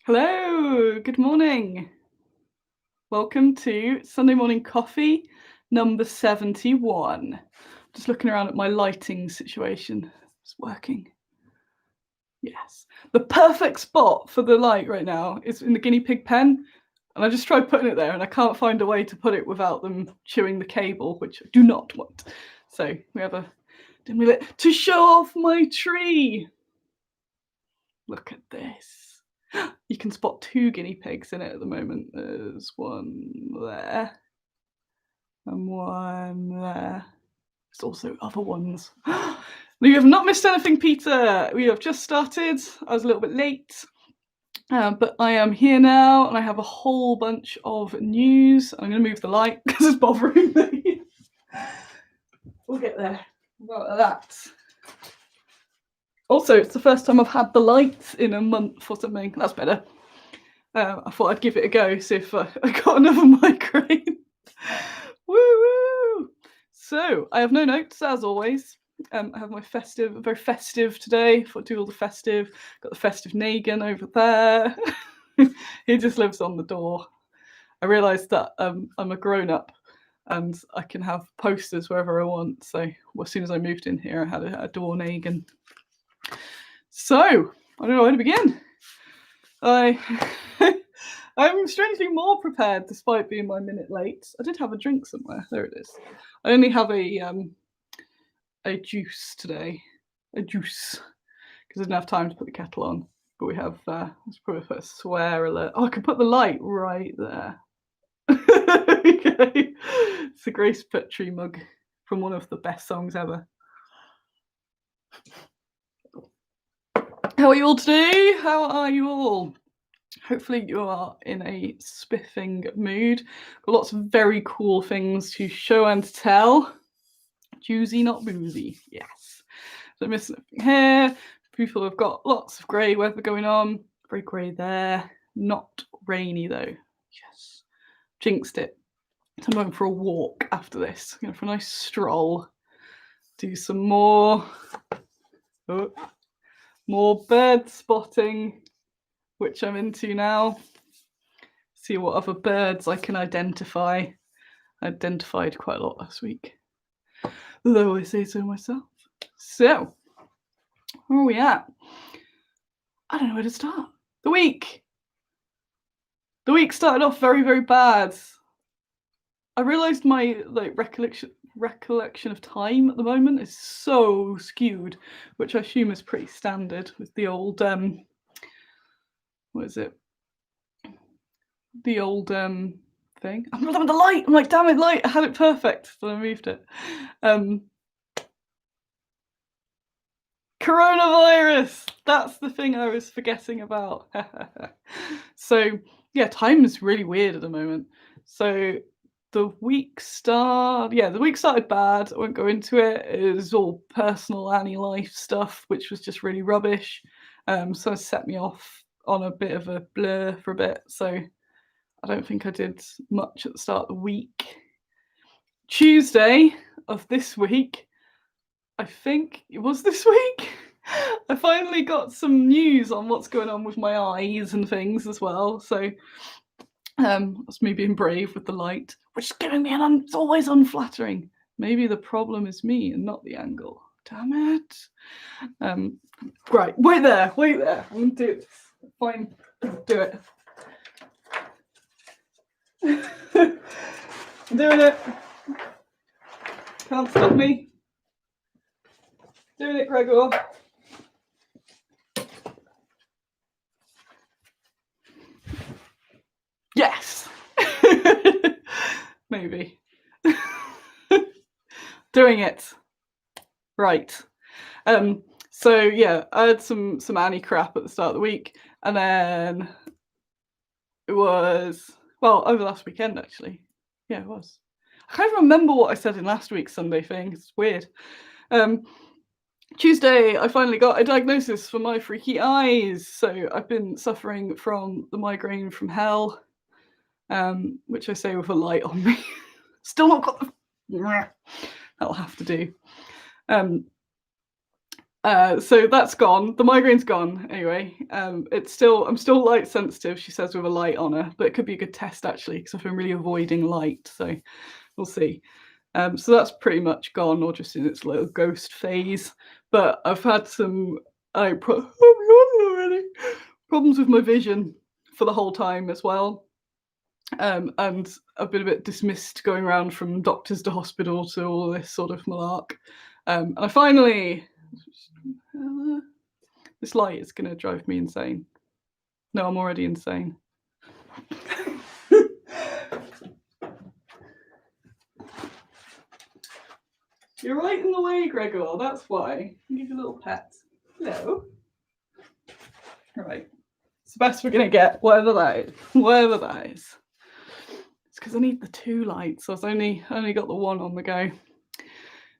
Hello, good morning. Welcome to Sunday Morning Coffee number 71. Just looking around at my lighting situation. It's working. Yes. The perfect spot for the light right now is in the guinea pig pen. And I just tried putting it there and I can't find a way to put it without them chewing the cable, which I do not want. So we have a dimly lit to show off my tree. Look at this. You can spot two guinea pigs in it at the moment. There's one there and one there. There's also other ones. You have not missed anything, Peter. We have just started. I was a little bit late, but I am here now and I have a whole bunch of news. I'm going to move the light because it's bothering me. We'll get there. About that. Also, it's the first time I've had the light in a month or something. That's better. I thought I'd give it a go, see if I got another migraine. Woo! So, I have no notes, as always. I have my very festive today. Thought I'd do all the festive. Got the festive Negan over there. He just lives on the door. I realised that I'm a grown-up and I can have posters wherever I want. So, as soon as I moved in here, I had a door Negan. So, I don't know where to begin. I'm strangely more prepared despite being my minute late. I did have a drink somewhere. There it is. I only have a juice today. A juice. Because I didn't have time to put the kettle on. But we have, let's probably put a swear alert. Oh, I could put the light right there. Okay. It's a Grace Petrie mug from one of the best songs ever. How are you all today? How are you all? Hopefully you are in a spiffing mood. Got lots of very cool things to show and tell. Juicy, not boozy. Yes. So missing here. People have got lots of grey weather going on. Very grey there. Not rainy though. Yes. Jinxed it. So I'm going for a walk after this. I'm going for a nice stroll. Do some more bird spotting, which I'm into now. See what other birds I can identify. I identified quite a lot last week, though I say so myself. So, where are we at? I don't know where to start. The week started off very, very bad. I realised my recollection of time at the moment is so skewed, which I assume is pretty standard with the old what is it? The old thing. I'm loving the light. I'm like, damn it, light. I had it perfect, so I moved it. Coronavirus. That's the thing I was forgetting about. So yeah, time is really weird at the moment. So the week started bad. I won't go into it. It was all personal Annie life stuff, which was just really rubbish. So it set me off on a bit of a blur for a bit. So I don't think I did much at the start of the week. Tuesday of this week, I think it was this week, I finally got some news on what's going on with my eyes and things as well. So that's me being brave with the light, which is giving me it's always unflattering. Maybe the problem is me and not the angle. Damn it. Right, wait there. I'm gonna do this. Fine, do it. I'm doing it. Can't stop me. Doing it, Gregor. Yes. Maybe. Doing it. Right. So yeah, I had some Annie crap at the start of the week, and then it was over last weekend actually. Yeah, it was. I can't even remember what I said in last week's Sunday thing. It's weird. Tuesday, I finally got a diagnosis for my freaky eyes. So I've been suffering from the migraine from hell, which I say with a light on me. Still not got the... That'll have to do. So that's gone. The migraine's gone anyway. I'm still light sensitive, she says, with a light on her, but it could be a good test actually, because I've been really avoiding light. So we'll see. So that's pretty much gone, or just in its little ghost phase. But I've had some already problems with my vision for the whole time as well. And I've been a bit dismissed going around from doctors to hospital to all this sort of malark. And I finally, this light is going to drive me insane. No, I'm already insane. You're right in the way, Gregor. That's why. I'll give you a little pet. Hello. All right. It's the best we're going to get, whatever that is. Whatever that is. It's because I need the 2 lights. So I've only got the 1 on the go.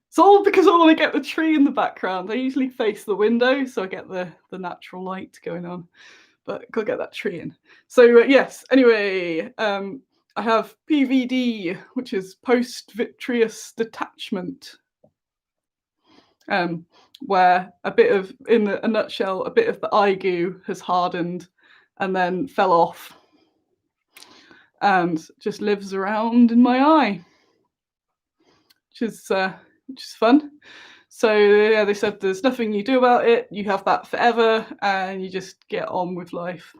It's all because I want to get the tree in the background. I usually face the window, so I get the natural light going on. But gotta get that tree in. So yes, anyway, I have PVD, which is post-vitreous detachment, where in a nutshell, a bit of the eye goo has hardened and then fell off and just lives around in my eye, which is fun. So yeah, they said there's nothing you do about it. You have that forever, and you just get on with life.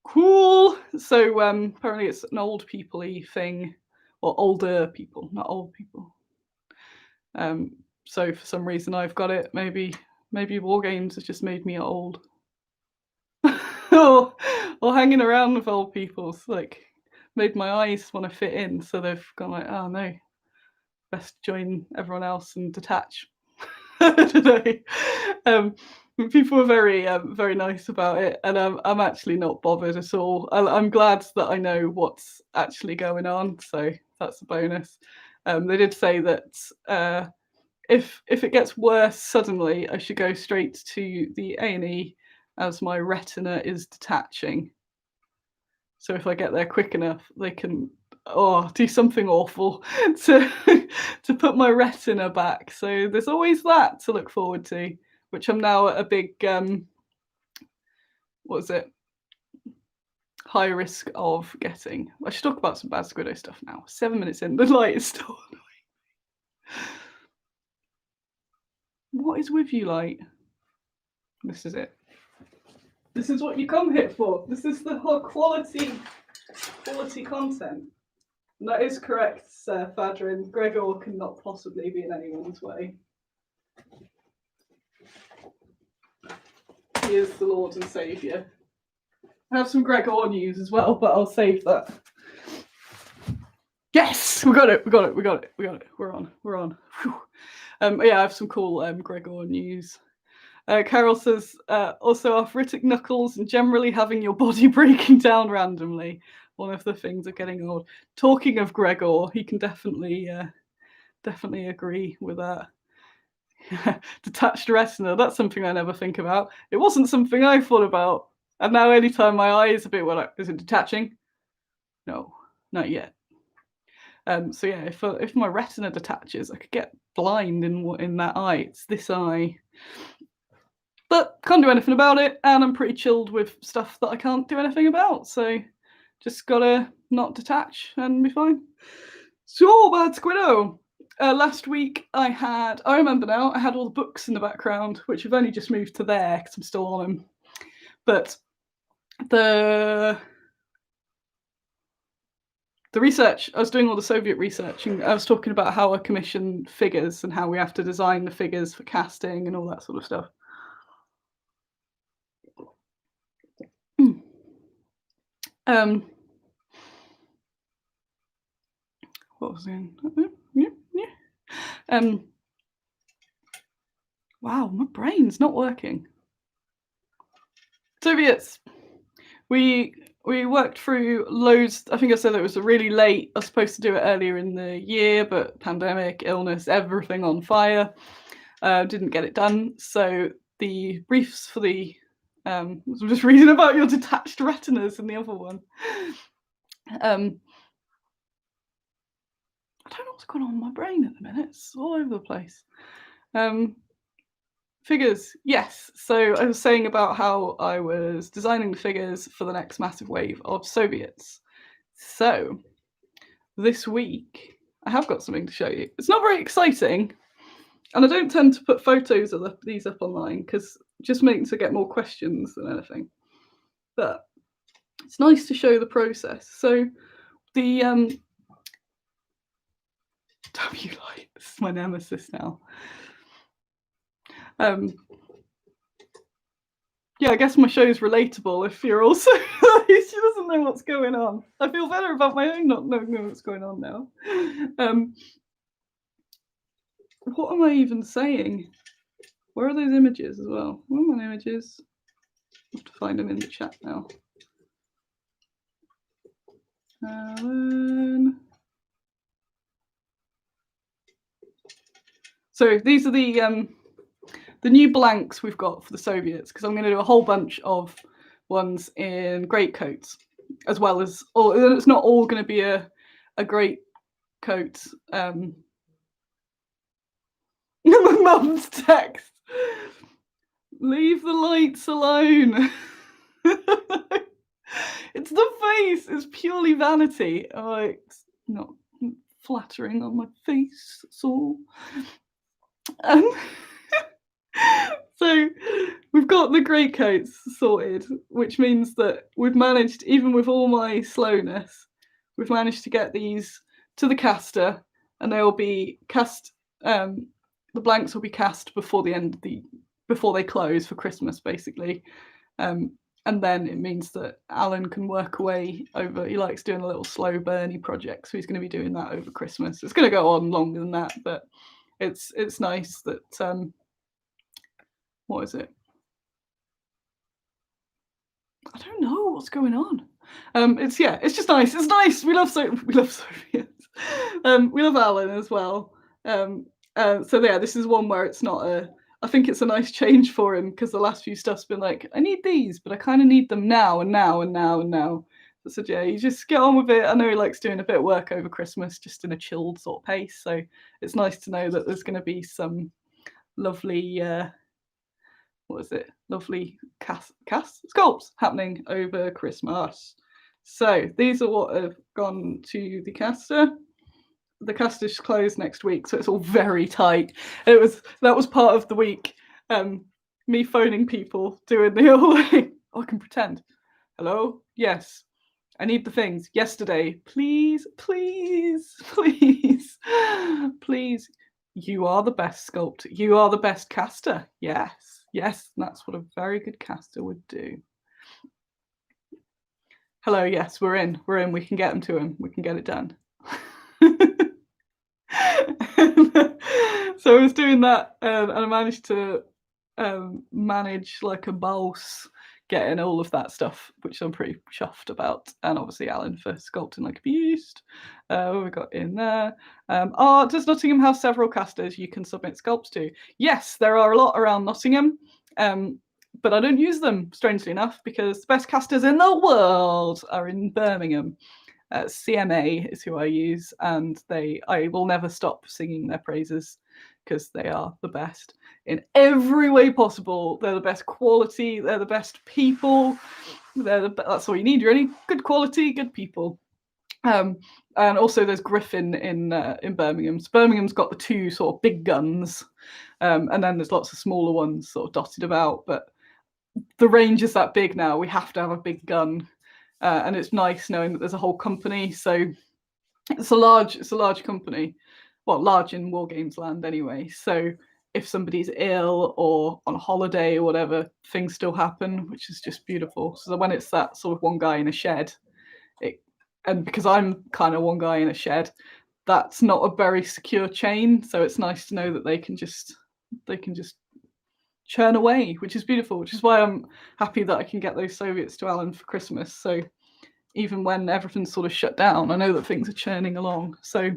Cool. So apparently it's an old people-y thing, or older people, not old people. So for some reason I've got it. Maybe war games has just made me old. or hanging around with old people's like made my eyes want to fit in, so they've gone like, oh no, best join everyone else and detach. I don't know. People were very nice about it, and I'm actually not bothered at all. I'm glad that I know what's actually going on, so that's a bonus. They did say that if it gets worse suddenly, I should go straight to the A&E, as my retina is detaching. So if I get there quick enough, they can do something awful to put my retina back. So there's always that to look forward to, which I'm now at a big high risk of getting. I should talk about some bad squiddo stuff now. 7 minutes in, the light is still annoying. What is with you, light? This is it. This is what you come here for. This is the whole quality content. And that is correct, Sir Fadrin. Gregor cannot possibly be in anyone's way. He is the Lord and Saviour. I have some Gregor news as well, but I'll save that. Yes, we got it. We're on. Yeah, I have some cool Gregor news. Carol says, also arthritic knuckles and generally having your body breaking down randomly. One of the things of getting old. Talking of Gregor, he can definitely agree with that. Detached retina, that's something I never think about. It wasn't something I thought about. And now anytime my eye is a bit, is it detaching? No, not yet. So yeah, if my retina detaches, I could get blind in that eye. It's this eye. But can't do anything about it, and I'm pretty chilled with stuff that I can't do anything about. So just gotta not detach and be fine. So bad squiddo. Last week I remember now, I had all the books in the background, which I've only just moved to there because I'm still on them. But the research, I was doing all the Soviet research, and I was talking about how I commission figures and how we have to design the figures for casting and all that sort of stuff. What was in? Wow, my brain's not working. Soviets. We worked through loads. I think I said it was really late. I was supposed to do it earlier in the year, but pandemic, illness, everything on fire. Didn't get it done. So the briefs for the I'm just reading about your detached retinas in the other one. I don't know what's going on in my brain at the minute. It's all over the place. Figures, yes. So I was saying about how I was designing the figures for the next massive wave of Soviets. So this week I have got something to show you. It's not very exciting, and I don't tend to put photos of these up online because it just makes it get more questions than anything. But it's nice to show the process. So the W light, this is my nemesis now. Yeah, I guess my show's relatable if you're also she doesn't know what's going on. I feel better about my own not knowing what's going on now. What am I even saying? Where are those images as well? Where are my images? I have to find them in the chat now. So these are the new blanks we've got for the Soviets, because I'm going to do a whole bunch of ones in greatcoats, as well as, or it's not all going to be a great coat. My mum's text. Leave the lights alone. It's the face. It's purely vanity. It's not flattering on my face. That's all. So we've got the greatcoats sorted, which means that we've managed, even with all my slowness, we've managed to get these to the caster, and they'll be cast. The blanks will be cast before the end of before they close for Christmas, basically. And then it means that Alan can work away over. He likes doing a little slow burny project, so he's going to be doing that over Christmas. It's going to go on longer than that, but it's nice that. What is it? I don't know what's going on. It's just nice. It's nice. We love Soviets. We love Alan as well. So yeah, this is one where it's not a. I think it's a nice change for him, because the last few stuff's been like, I need these, but I kind of need them now and now and now and now. So yeah, you just get on with it. I know he likes doing a bit of work over Christmas, just in a chilled sort of pace. So it's nice to know that there's going to be some lovely. What is it? Lovely sculpts happening over Christmas. So these are what have gone to the caster. The caster's closed next week, so it's all very tight. That was part of the week. Me phoning people, doing the whole thing. I can pretend. Hello? Yes. I need the things yesterday. Please, please, please, please. You are the best sculptor. You are the best caster. Yes. Yes, that's what a very good caster would do. Hello, yes, we're in. We can get them to him. We can get it done. So I was doing that, and I managed to manage like a boss, getting all of that stuff, which I'm pretty chuffed about. And obviously Alan for sculpting like a beast. What we got in there? Does Nottingham have several casters you can submit sculpts to? Yes, there are a lot around Nottingham. But I don't use them, strangely enough, because the best casters in the world are in Birmingham. CMA is who I use, and I will never stop singing their praises, because they are the best in every way possible. They're the best quality. They're the best people. That's all you need. You're only good quality, good people. And also there's Griffin in Birmingham. So Birmingham's got the two sort of big guns, and then there's lots of smaller ones sort of dotted about. But the range is that big now. We have to have a big gun, and it's nice knowing that there's a whole company. So it's a large company. Well, large in War Games land anyway. So if somebody's ill or on holiday or whatever, things still happen, which is just beautiful. So when it's that sort of one guy in a shed, and because I'm kind of one guy in a shed, that's not a very secure chain. So it's nice to know that they can just churn away, which is beautiful, which is why I'm happy that I can get those Soviets to Alan for Christmas. So even when everything's sort of shut down, I know that things are churning along. So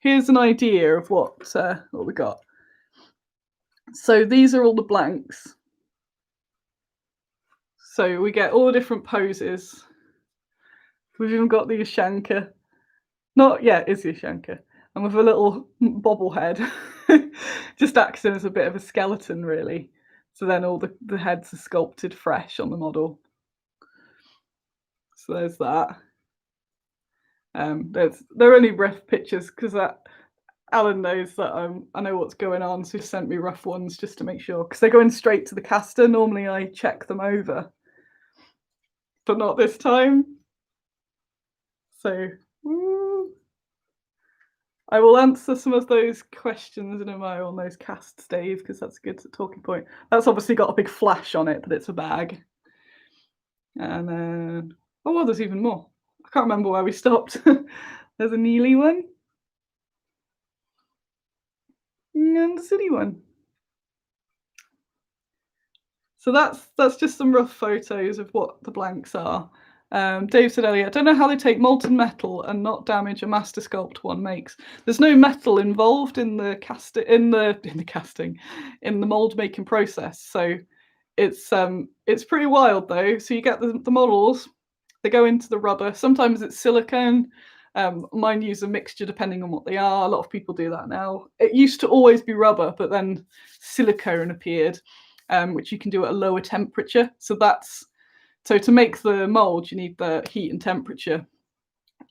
here's an idea of what we got. So these are all the blanks. So we get all the different poses. We've even got the Ushanka. Not yet, is the Ushanka. and with a little bobblehead, just acting as a bit of a skeleton, really. So then all the heads are sculpted fresh on the model. So there's that. They're only rough pictures because Alan knows that I know what's going on, so he sent me rough ones just to make sure, because they're going straight to the caster. Normally I check them over, but not this time. So I will answer some of those questions in a while on those casts, Dave, because that's a good talking point. That's obviously got a big flash on it, but it's a bag. And then, oh, well, there's even more. I can't remember where we stopped. There's a Neely one. And a City one. So that's just some rough photos of what the blanks are. Dave said earlier, I don't know how they take molten metal and not damage a master sculpt one makes. There's no metal involved in the mold making process. So it's pretty wild though. So you get the models, they go into the rubber. Sometimes it's silicone. Mine use a mixture depending on what they are. A lot of people do that now. It used to always be rubber, but then silicone appeared, which you can do at a lower temperature. So to make the mold, you need the heat and temperature.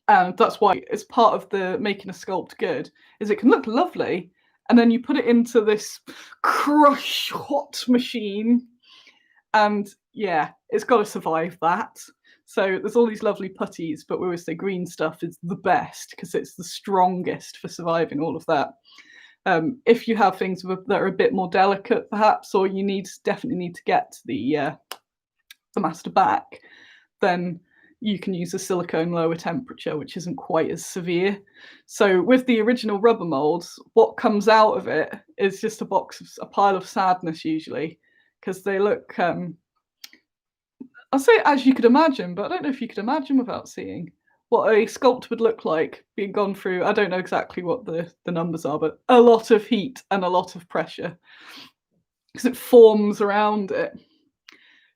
And that's why it's part of the making a sculpt good, is it can look lovely, and then you put it into this crush hot machine, and yeah, it's got to survive that. So there's all these lovely putties, but we always say green stuff is the best because it's the strongest for surviving all of that. If you have things that are a bit more delicate, perhaps, or you definitely need to get the master back, then you can use a silicone lower temperature, which isn't quite as severe. So with the original rubber molds, what comes out of it is just a pile of sadness usually, because they look, I'll say as you could imagine, but I don't know if you could imagine without seeing what a sculpt would look like being gone through. I don't know exactly what the numbers are, but a lot of heat and a lot of pressure because it forms around it.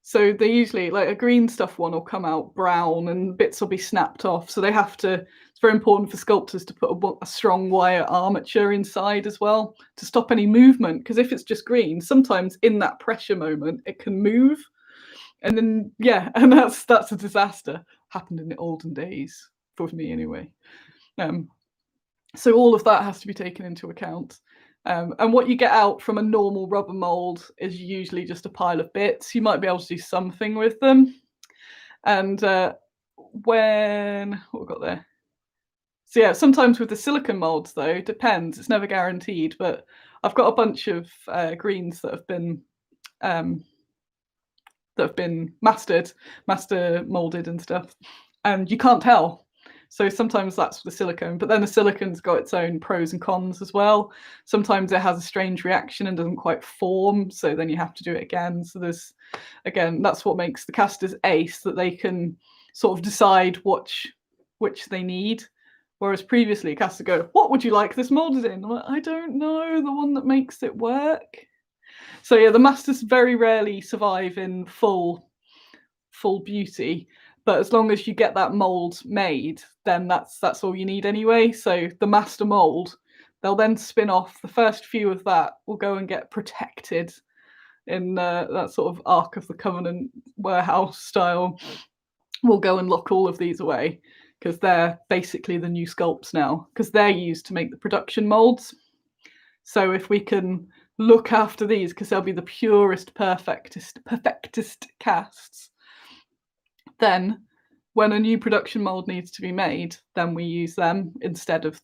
So they usually, like a green stuff one will come out brown and bits will be snapped off. So it's very important for sculptors to put a strong wire armature inside as well to stop any movement. Because if it's just green, sometimes in that pressure moment, it can move. And then, yeah, and that's a disaster. Happened in the olden days, for me anyway. So all of that has to be taken into account. And what you get out from a normal rubber mold is usually just a pile of bits. You might be able to do something with them. And what we got there? So yeah, sometimes with the silicone molds though, it depends. It's never guaranteed. But I've got a bunch of greens that have been master molded and stuff, and you can't tell. So sometimes that's the silicone, but then the silicone's got its own pros and cons as well. Sometimes it has a strange reaction and doesn't quite form, so then you have to do it again. So that's what makes the casters ace, that they can sort of decide which they need. Whereas previously, casters go, what would you like this molded in? I'm like, I don't know, the one that makes it work. So yeah, the masters very rarely survive in full beauty. But as long as you get that mold made, then that's all you need anyway. So the master mold, they'll then spin off. The first few of that will go and get protected in that sort of Ark of the Covenant warehouse style. We'll go and lock all of these away because they're basically the new sculpts now, because they're used to make the production molds. So if we can look after these, because they'll be the purest, perfectest casts, then when a new production mold needs to be made, then we use them instead of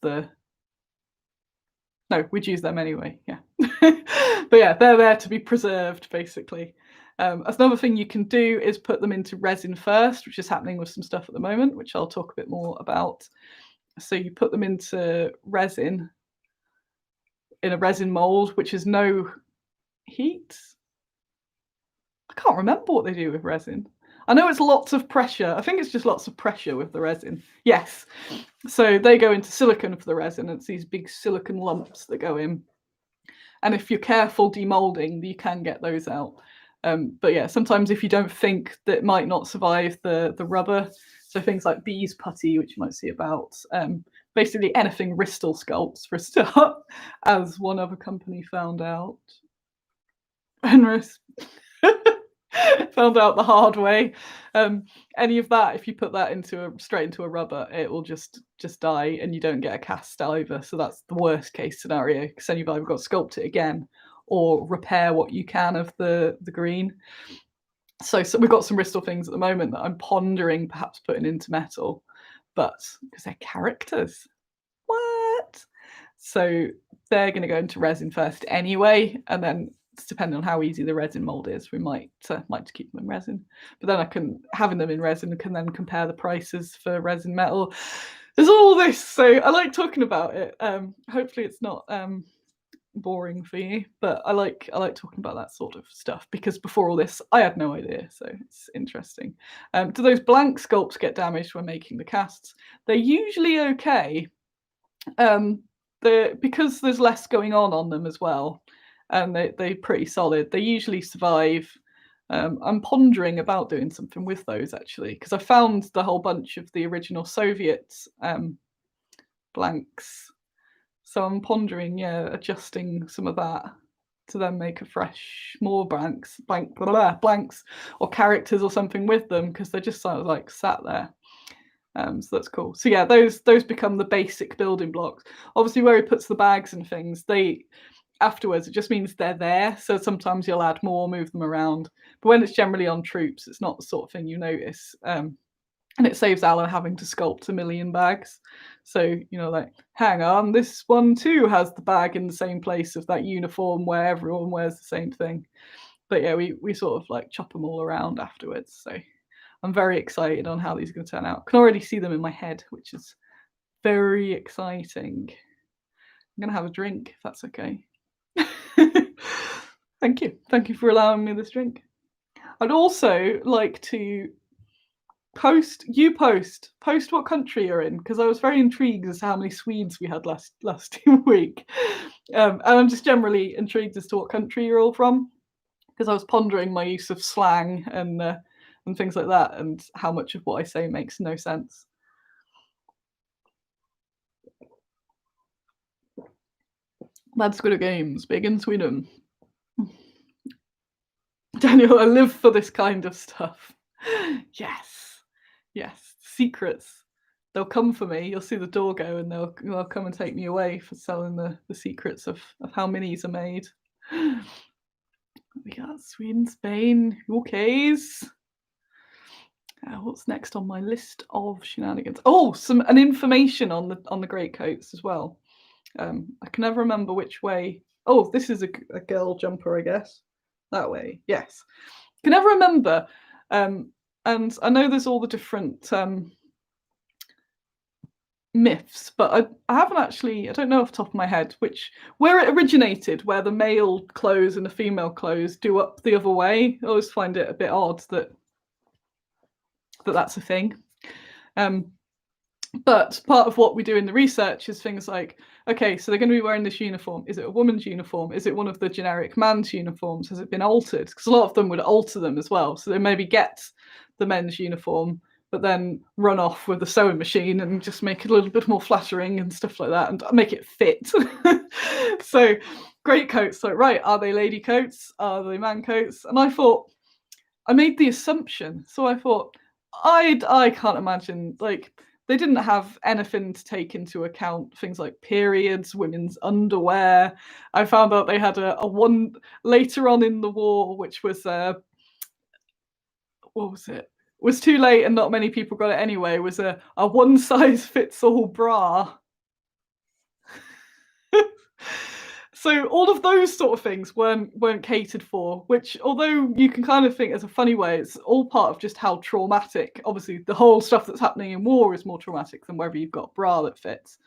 we'd use them anyway, yeah. But yeah, they're there to be preserved, basically. Another thing you can do is put them into resin first, which is happening with some stuff at the moment, which I'll talk a bit more about. So you put them into resin, in a resin mold, which is no heat. I can't remember what they do with resin. I know it's lots of pressure. I think it's just lots of pressure with the resin. Yes. So they go into silicone for the resin. It's these big silicone lumps that go in. And if you're careful demolding, you can get those out. But yeah, sometimes if you don't think that might not survive the rubber, so things like bees putty, which you might see about, basically anything Bristol sculpts for a start, as one other company found out. Penrith found out the hard way. Any of that, if you put that straight into a rubber, it will just die, and you don't get a cast either. So that's the worst case scenario, because then you've either got to sculpt it again or repair what you can of the green. So we've got some Bristol things at the moment that I'm pondering perhaps putting into metal, but because they're characters. What? So they're going to go into resin first anyway, and then depending on how easy the resin mold is, we might keep them in resin. But then having them in resin can then compare the prices for resin metal. There's all this, so I like talking about it. Hopefully it's not boring for you, but I like talking about that sort of stuff, because before all this I had no idea, so it's interesting. Do those blank sculpts get damaged when making the casts? They're usually okay, because there's less going on them as well, and they're pretty solid. They usually survive. I'm pondering about doing something with those, actually, because I found the whole bunch of the original Soviet blanks. So I'm pondering, adjusting some of that to then make a fresh, more blanks or characters or something with them, because they're just sort of like sat there. So that's cool. So yeah, those become the basic building blocks. Obviously, where he puts the bags and things, afterwards, it just means they're there. So sometimes you'll add more, move them around. But when it's generally on troops, it's not the sort of thing you notice. And it saves Alan having to sculpt a million bags. So, like, hang on, this one too has the bag in the same place of that uniform where everyone wears the same thing. But yeah, we sort of like chop them all around afterwards. So I'm very excited on how these are going to turn out. I can already see them in my head, which is very exciting. I'm going to have a drink, if that's okay. Thank you. Thank you for allowing me this drink. I'd also like to post what country you're in, because I was very intrigued as to how many Swedes we had last week, and I'm just generally intrigued as to what country you're all from, because I was pondering my use of slang and things like that, and how much of what I say makes no sense. That's good at games, big in Sweden. Daniel, I live for this kind of stuff. Yes, secrets. They'll come for me. You'll see the door go, and they'll come and take me away for selling the secrets of how minis are made. We got Sweden, Spain, UK's. What's next on my list of shenanigans? Oh, an information on the greatcoats as well. I can never remember which way. Oh, this is a girl jumper, I guess. That way, yes. Can never remember. And I know there's all the different myths, but I haven't actually, I don't know off the top of my head where it originated, where the male clothes and the female clothes do up the other way. I always find it a bit odd that's a thing. But part of what we do in the research is things like, okay, so they're going to be wearing this uniform. Is it a woman's uniform? Is it one of the generic man's uniforms? Has it been altered? Because a lot of them would alter them as well. So they maybe get the men's uniform, but then run off with the sewing machine and just make it a little bit more flattering and stuff like that, and make it fit. So greatcoats, like, right, are they lady coats? Are they man coats? And I made the assumption. So I thought, I can't imagine, like, they didn't have anything to take into account things like periods, women's underwear. I found out they had a one later on in the war, which was what was it? Was too late and not many people got it anyway. Was a one size fits all bra. So all of those sort of things weren't catered for, which, although you can kind of think as a funny way, it's all part of just how traumatic. Obviously, the whole stuff that's happening in war is more traumatic than whether you've got a bra that fits.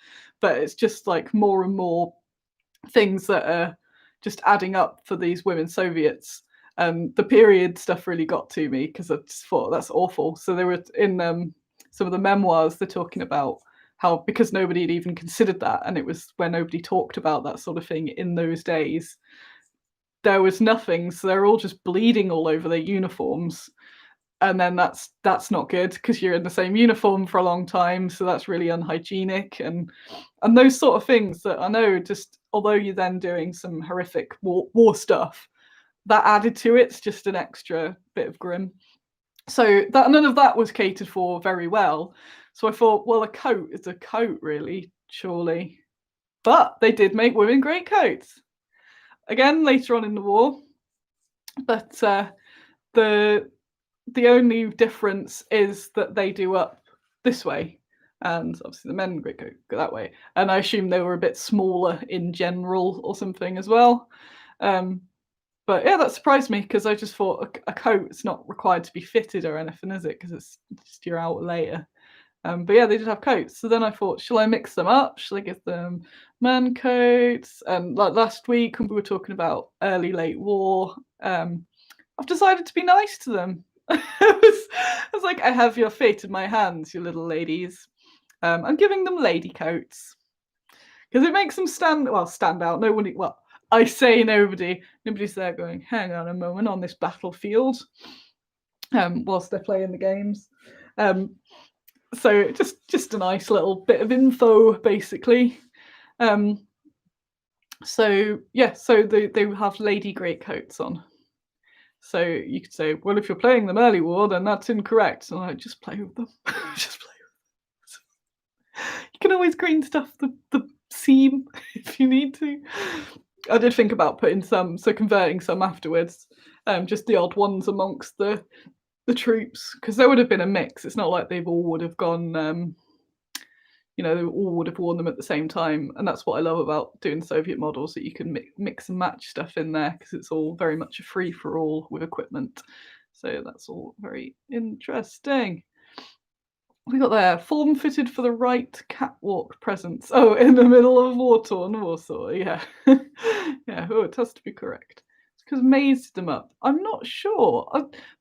But it's just like more and more things that are just adding up for these women Soviets. The period stuff really got to me, because I just thought that's awful. So they were in some of the memoirs, they're talking about how, because nobody had even considered that, and it was where nobody talked about that sort of thing in those days, there was nothing, so they're all just bleeding all over their uniforms. and then that's not good because you're in the same uniform for a long time, so that's really unhygienic, and those sort of things that I know, just although you're then doing some horrific war stuff, that added to it's just an extra bit of grim. So that none of that was catered for very well. So I thought, well, a coat is a coat, really, surely. But they did make women greatcoats again later on in the war. But the only difference is that they do up this way, and obviously the men greatcoat go that way. And I assume they were a bit smaller in general or something as well. But yeah, that surprised me because I just thought a coat's not required to be fitted or anything, is it? Because it's just you're out later. But yeah, they did have coats. So then I thought, shall I mix them up? Shall I give them man coats? And like last week when we were talking about early late war, I've decided to be nice to them. I was like, I have your fate in my hands, you little ladies. I'm giving them lady coats because it makes them stand out. Nobody, well, I say nobody's there going, hang on a moment on this battlefield, whilst they're playing the games. So just a nice little bit of info, basically. So yeah, so they have lady greatcoats on. So you could say, well, if you're playing them early war, then that's incorrect. And I just play with them. Just play with them. You can always green stuff the seam if you need to. I did think about converting some afterwards, just the odd ones amongst the troops, because there would have been a mix. It's not like they all would have gone, they all would have worn them at the same time. And that's what I love about doing Soviet models, that you can mix and match stuff in there because it's all very much a free for all with equipment. So that's all very interesting. We got there, form fitted for the right catwalk presence. Oh, in the middle of war-torn Warsaw, yeah. Yeah, it has to be correct. It's because mazed them up. I'm not sure.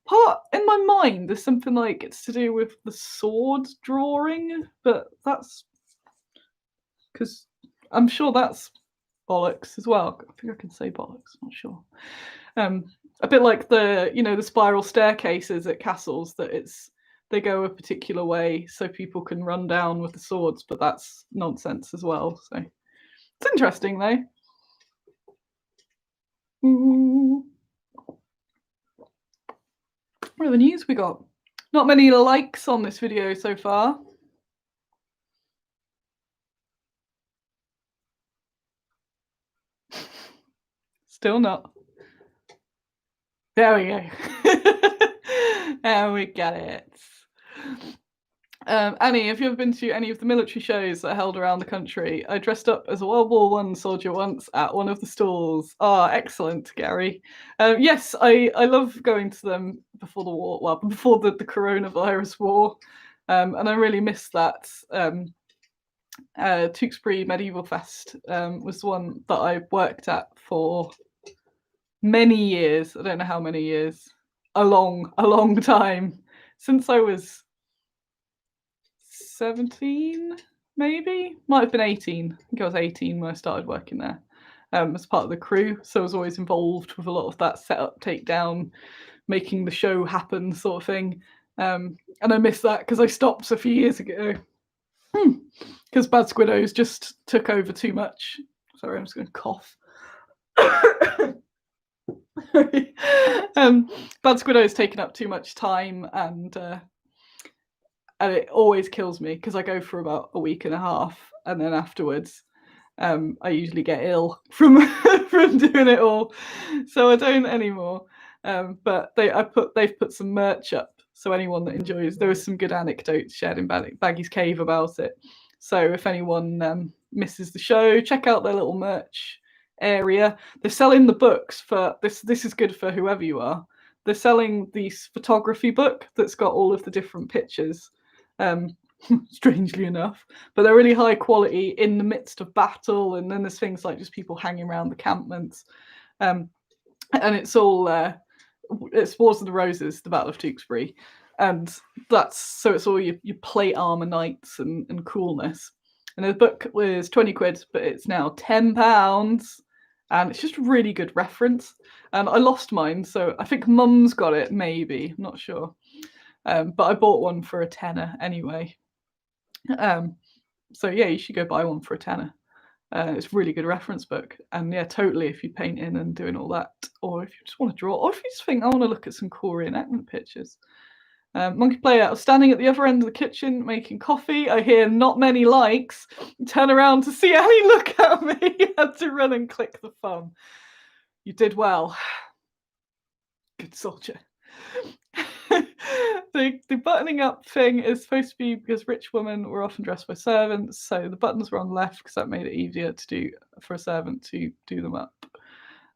Part in my mind, there's something like it's to do with the sword drawing, but that's because I'm sure that's bollocks as well. I think I can say bollocks, I'm not sure. A bit like the spiral staircases at castles, that they go a particular way so people can run down with the swords, but that's nonsense as well. So it's interesting though. What are the news we got? Not many likes on this video so far. Still not. There we go. And we got it. Annie, have you ever been to any of the military shows that are held around the country? I dressed up as a World War I soldier once at one of the stalls. Excellent, Gary. Yes, I love going to them before the war, well, before the coronavirus war. And I really miss that. Tewksbury Medieval Fest was one that I worked at for many years. I don't know how many years. A long time. Since I was 17, maybe, might have been 18. I think I was 18 when I started working there as part of the crew, so I was always involved with a lot of that setup, takedown, making the show happen sort of thing. And I miss that because I stopped a few years ago because Bad Squiddos just took over too much. Sorry, I'm just going to cough. Bad Squiddo's taken up too much time, and it always kills me because I go for about a week and a half, and then afterwards I usually get ill from doing it all, so I don't anymore. But they've put some merch up, so anyone that enjoys, there was some good anecdotes shared in Baggy's Cave about it. So if anyone misses the show, check out their little merch area. They're selling the books for this. This is good for whoever you are. They're selling this photography book that's got all of the different pictures. Strangely enough, but they're really high quality in the midst of battle, and then there's things like just people hanging around the campments, and it's all it's Wars of the Roses, the Battle of Tewksbury, and it's all your plate armor knights and coolness. And the book was 20 quid, but it's now £10, and it's just a really good reference. And I lost mine, so I think Mum's got it, maybe, I'm not sure. But I bought one for a tenner anyway. So yeah, you should go buy one for a tenner. It's a really good reference book. And yeah, totally, if you're painting and doing all that, or if you just want to draw, or if you just think, I want to look at some cool reenactment pictures. Monkey Player, I was standing at the other end of the kitchen making coffee. I hear not many likes. Turn around to see Annie look at me. You had to run and click the thumb. You did well. Good soldier. The buttoning up thing is supposed to be because rich women were often dressed by servants, so the buttons were on the left because that made it easier to do for a servant to do them up.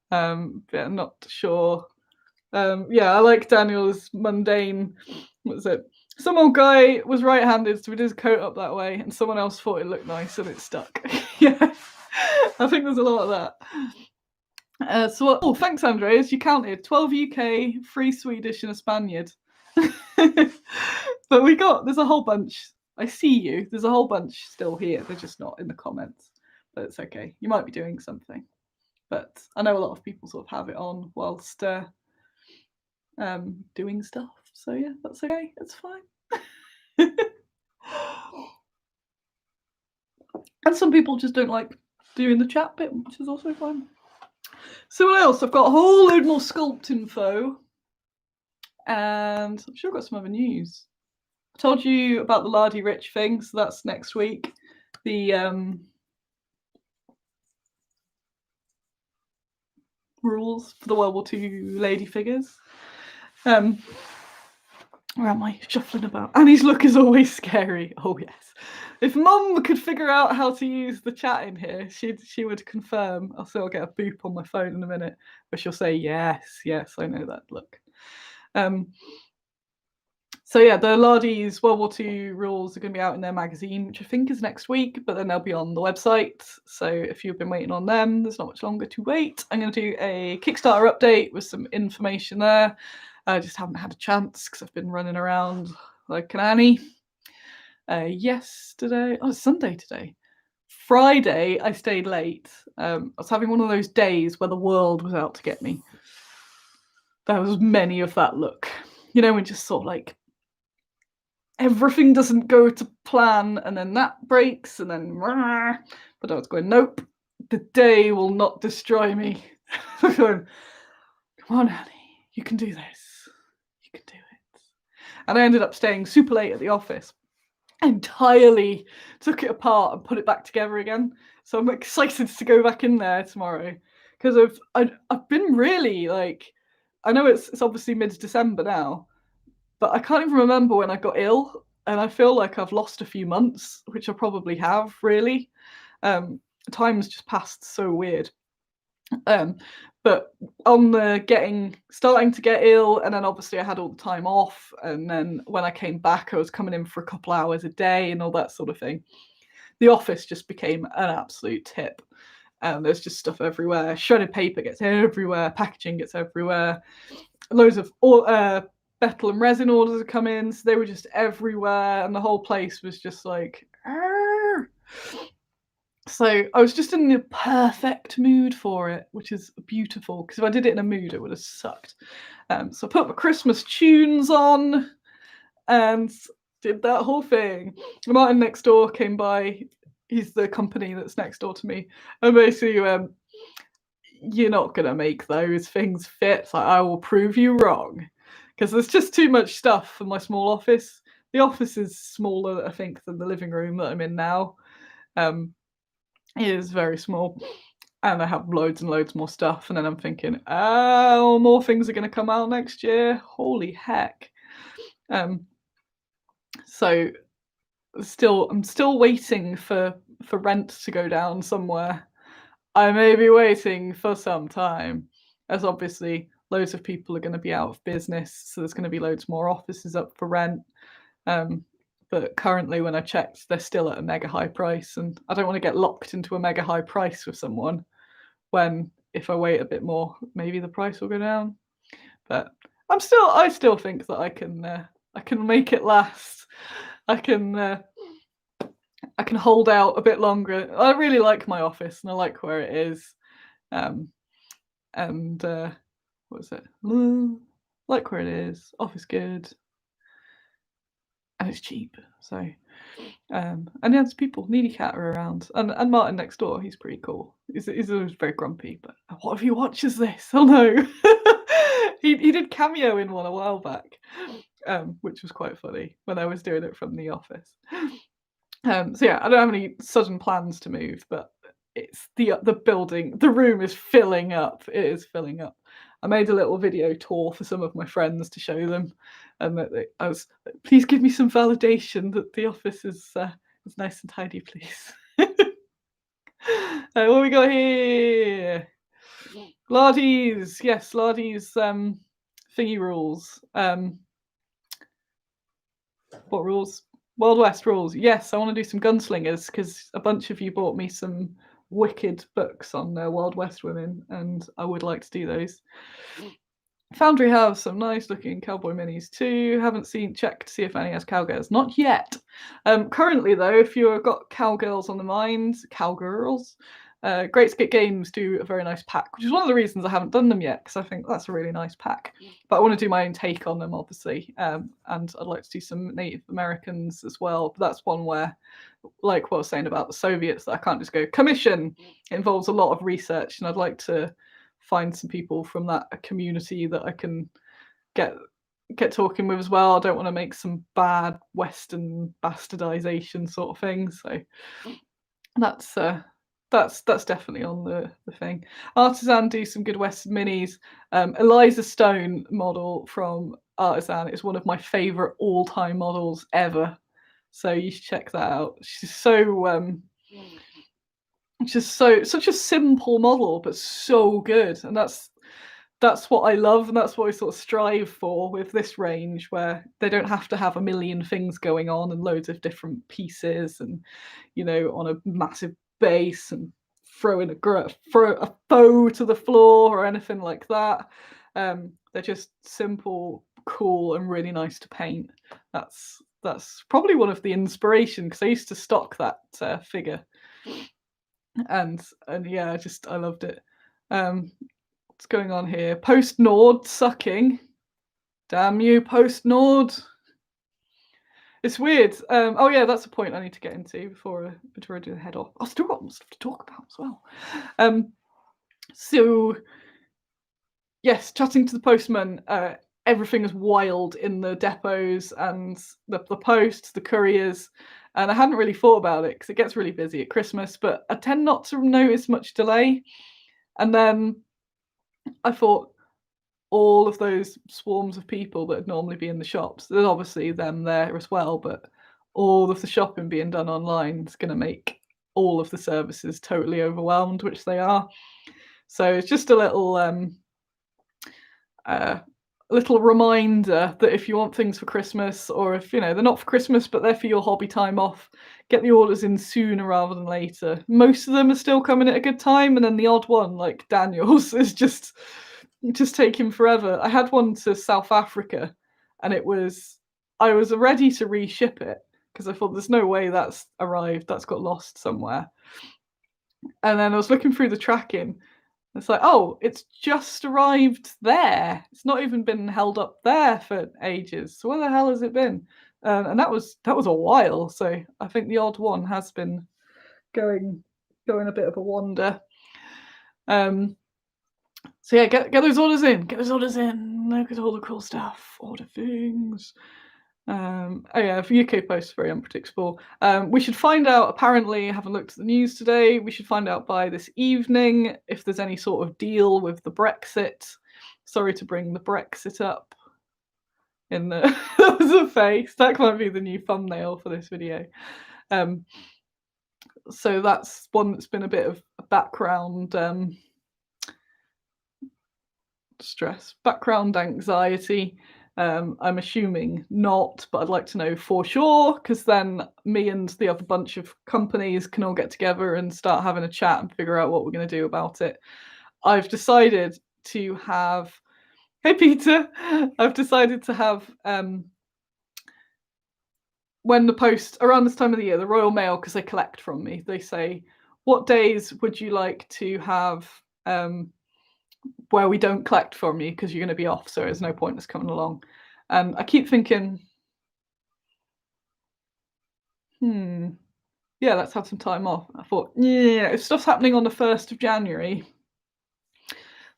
But I'm not sure. Yeah, I like Daniel's mundane. What was it? Some old guy was right-handed, so he did his coat up that way, and someone else thought it looked nice and it stuck. Yeah, I think there's a lot of that. Oh, thanks, Andreas. You counted 12 UK, 3 Swedish, and a Spaniard. But there's a whole bunch. I see you. There's a whole bunch still here. They're just not in the comments. But it's okay. You might be doing something. But I know a lot of people sort of have it on whilst doing stuff. So yeah, that's okay. It's fine. And some people just don't like doing the chat bit, which is also fine. So what else? I've got a whole load more Sculpt info. And I'm sure I've got some other news. I told you about the Lardy Rich thing, so that's next week. The rules for the World War II lady figures. Where am I shuffling about? Annie's look is always scary. Oh yes. If Mum could figure out how to use the chat in here, she would confirm. I'll get a boop on my phone in a minute, where she'll say yes, I know that look. So yeah, the Lardy's World War II rules are going to be out in their magazine, which I think is next week, but then they'll be on the website. So if you've been waiting on them, there's not much longer to wait. I'm going to do a Kickstarter update with some information there. I just haven't had a chance because I've been running around like an Annie. Yesterday, it's Sunday today. Friday, I stayed late. I was having one of those days where the world was out to get me. There was many of that look. You know, when just sort of like everything doesn't go to plan and then that breaks and then but I was going, nope, the day will not destroy me. I'm going, come on, Annie, you can do this. You can do it. And I ended up staying super late at the office. I entirely took it apart and put it back together again. So I'm excited to go back in there tomorrow because I've been really like, I know it's obviously mid-December now, but I can't even remember when I got ill, and I feel like I've lost a few months, which I probably have, really. Time's just passed so weird. But on the starting to get ill, and then obviously I had all the time off, and then when I came back, I was coming in for a couple hours a day and all that sort of thing. The office just became an absolute tip. And there's just stuff everywhere. Shredded paper gets everywhere. Packaging gets everywhere. Loads of metal and resin orders have come in, so they were just everywhere, and the whole place was just like, argh. So I was just in the perfect mood for it, which is beautiful, because if I did it in a mood, it would have sucked. So I put my Christmas tunes on and did that whole thing. Martin next door came by. He's the company that's next door to me, and basically you're not going to make those things fit. Like, I will prove you wrong, because there's just too much stuff for my small office. The office is smaller, I think, than the living room that I'm in now. It is very small, and I have loads and loads more stuff. And then I'm thinking, oh, more things are going to come out next year. Holy heck. So I'm still waiting for rent to go down somewhere. I may be waiting for some time, as obviously loads of people are going to be out of business, so there's going to be loads more offices up for rent. But currently, when I checked, they're still at a mega high price, and I don't want to get locked into a mega high price with someone when, if I wait a bit more, maybe the price will go down. But I still think that I can make it last. I can hold out a bit longer. I really like my office, and I like where it is. What is it? Like where it is. Office good. it's cheap. So and there's people, needy cat are around, and Martin next door, he's pretty cool. He's always very grumpy, but what if he watches this? Oh no. He did cameo in one a while back, which was quite funny when I was doing it from the office. So yeah, I don't have any sudden plans to move, but it's the building, the room is filling up. It is filling up. I made a little video tour for some of my friends to show them, and I was, please give me some validation that the office is nice and tidy, please. What we got here? Lardy's, yes, Lardy's thingy rules. What rules? Wild West rules. Yes, I want to do some gunslingers because a bunch of you bought me some wicked books on Wild West women, and I would like to do those. Foundry have some nice looking cowboy minis too. Haven't checked to see if any has cowgirls. Not yet. Currently though, if you've got cowgirls on the mind, cowgirls, Great Skit Games do a very nice pack, which is one of the reasons I haven't done them yet, because I think that's a really nice pack. But I want to do my own take on them, obviously, and I'd like to do some Native Americans as well. But that's one where, like what I was saying about the Soviets, that I can't just go commission. It involves a lot of research, and I'd like to find some people from that community that I can get talking with as well. I don't want to make some bad Western bastardization sort of thing. So that's definitely on the thing. Artisan do some good Western minis. Eliza Stone model from Artisan is one of my favorite all-time models ever. So you should check that out. She's so just such a simple model, but so good, and that's what I love, and that's what I sort of strive for with this range, where they don't have to have a million things going on and loads of different pieces, and on a massive base and throw a bow to the floor or anything like that. They're just simple, cool, and really nice to paint. That's probably one of the inspiration, because I used to stock that figure. And yeah, I loved it. What's going on here? Post Nord sucking. Damn you, Post Nord. It's weird. Oh yeah, that's a point I need to get into before I do the head off. I've still got stuff to talk about as well. So yes, chatting to the postman. Everything is wild in the depots and the post, the couriers. And I hadn't really thought about it because it gets really busy at Christmas, but I tend not to notice much delay. And then I thought, all of those swarms of people that would normally be in the shops, there's obviously them there as well, but all of the shopping being done online is going to make all of the services totally overwhelmed, which they are. So it's just a little reminder that if you want things for Christmas, or if they're not for Christmas but they're for your hobby time off, get the orders in sooner rather than later. Most of them are still coming at a good time, and then the odd one like Daniel's is just taking forever. I had one to South Africa, and I was ready to reship it because I thought there's no way that's arrived, that's got lost somewhere. And then I was looking through the tracking. It's like, oh, it's just arrived there. It's not even been held up there for ages. So where the hell has it been? And that was a while. So I think the odd one has been going a bit of a wander. So yeah, get those orders in. Get those orders in. Look at all the cool stuff. Order things. Oh yeah, UK Post is very unpredictable. We should find out, apparently, I haven't looked at the news today, we should find out by this evening if there's any sort of deal with the Brexit. Sorry to bring the Brexit up in the that was a face. That might be the new thumbnail for this video. So that's one that's been a bit of a background stress, background anxiety. I'm assuming not, but I'd like to know for sure, because then me and the other bunch of companies can all get together and start having a chat and figure out what we're going to do about it. I've decided to have, hey Peter, I've decided to have, when the post, around this time of the year, the Royal Mail, because they collect from me, they say, what days would you like to have where we don't collect from you because you're going to be off, so there's no point in us coming along. And I keep thinking, Yeah, let's have some time off. I thought, yeah, if stuff's happening on the 1st of January,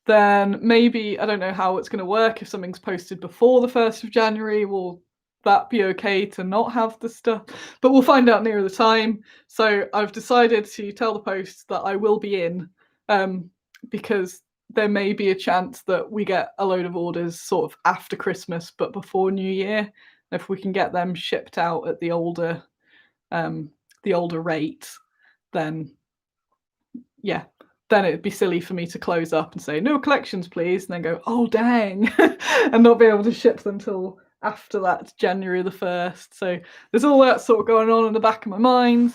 then maybe I don't know how it's going to work. If something's posted before the 1st of January, will that be okay to not have the stuff? But we'll find out nearer the time. So I've decided to tell the post that I will be in, because there may be a chance that we get a load of orders sort of after Christmas, but before New Year. If we can get them shipped out at the older rate, then yeah, then it'd be silly for me to close up and say no collections please, and then go, oh dang, and not be able to ship them till after that January the 1st. So there's all that sort of going on in the back of my mind.